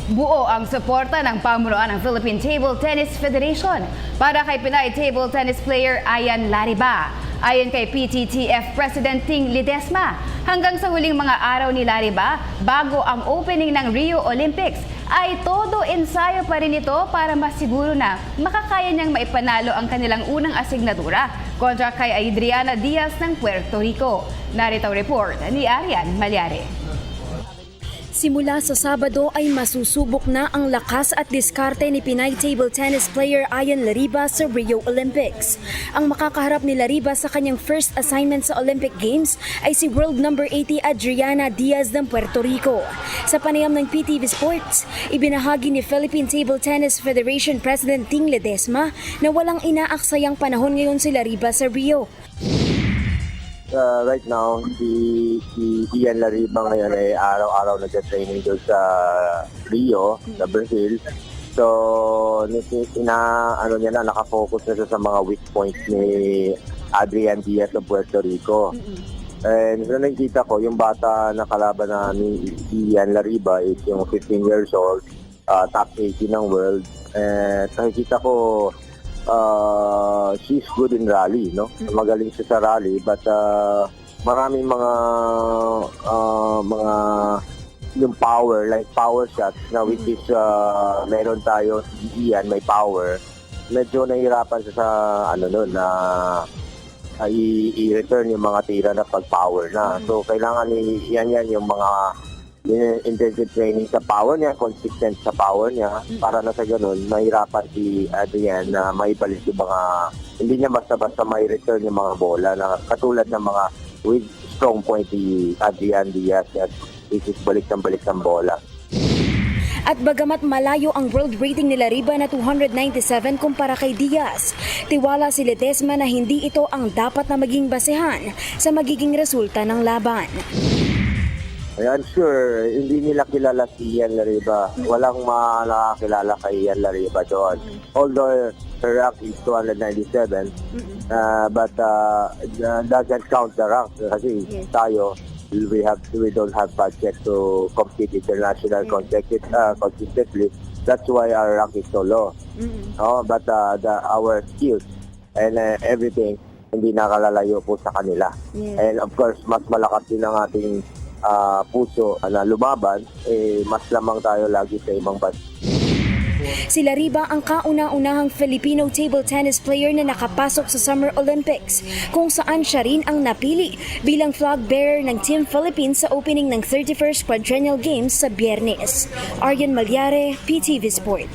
Buo ang suporta ng pamunuan ng Philippine Table Tennis Federation para kay Pinay table tennis player Ian Lariba. Ayon kay PTTF President Ting Ledesma, hanggang sa huling mga araw ni Lariba bago ang opening ng Rio Olympics ay todo ensayo pa rin ito para masiguro na makakaya niyang maipanalo ang kanilang unang asignatura kontra kay Adriana Diaz ng Puerto Rico. Narito ang report ni Arian Malyare. Simula sa Sabado ay masusubok na ang lakas at diskarte ni Pinay table tennis player Ian Lariba sa Rio Olympics. Ang makakaharap ni Lariba sa kanyang first assignment sa Olympic Games ay si world number 80 Adriana Diaz ng Puerto Rico. Sa panayam ng PTV Sports, ibinahagi ni Philippine Table Tennis Federation President Ting Ledesma na walang inaaksayang panahon ngayon si Lariba sa Rio. Right now, si Ian Lariba ngayon ay araw-araw nag-training doon sa Rio, sa Brazil. So, niya na, nakafocus na siya sa mga weak points ni Adrian Diaz ng Puerto Rico. And so, nakikita ko, yung bata na kalaban na ni Ian Lariba is yung 15 years old, top 80 ng world. And nakikita ko, she's good in rally, no? Magaling siya sa rally, but maraming mga yung power, like power shots na which is meron tayo si Ian, may power. Medyo nahihirapan siya sa na i-return yung mga tira na pag-power na. So kailangan ni Ian yung mga intensive training sa power niya, consistent sa power niya, para na sa ganun, mahirapan si Adrian na maibalik yung mga, hindi niya basta-basta may return yung mga bola na katulad ng mga with strong point ni Adrian Diaz at which is balik ng bola. At bagamat malayo ang world rating ni Lariba na 297 kumpara kay Diaz, tiwala si Ledesma na hindi ito ang dapat na maging basehan sa magiging resulta ng laban. I'm sure hindi nila kilala si Ian Lariba. Walang nakakilala kay Ian Lariba doon. Although her rank is 297, but doesn't count the rank kasi tayo, we don't have budget to compete international consistently. That's why our rank is so low. But our skills and everything hindi nakalalayo po sa kanila. And of course, mas malakas din ang ating puso na lumaban, mas lamang tayo lagi sa ibang bansa. Si Lariba ang kauna-unahang Filipino table tennis player na nakapasok sa Summer Olympics, kung saan siya rin ang napili bilang flag bearer ng Team Philippines sa opening ng 31st Quadrennial Games sa Biyernes. Arian Malyare, PTV Sport.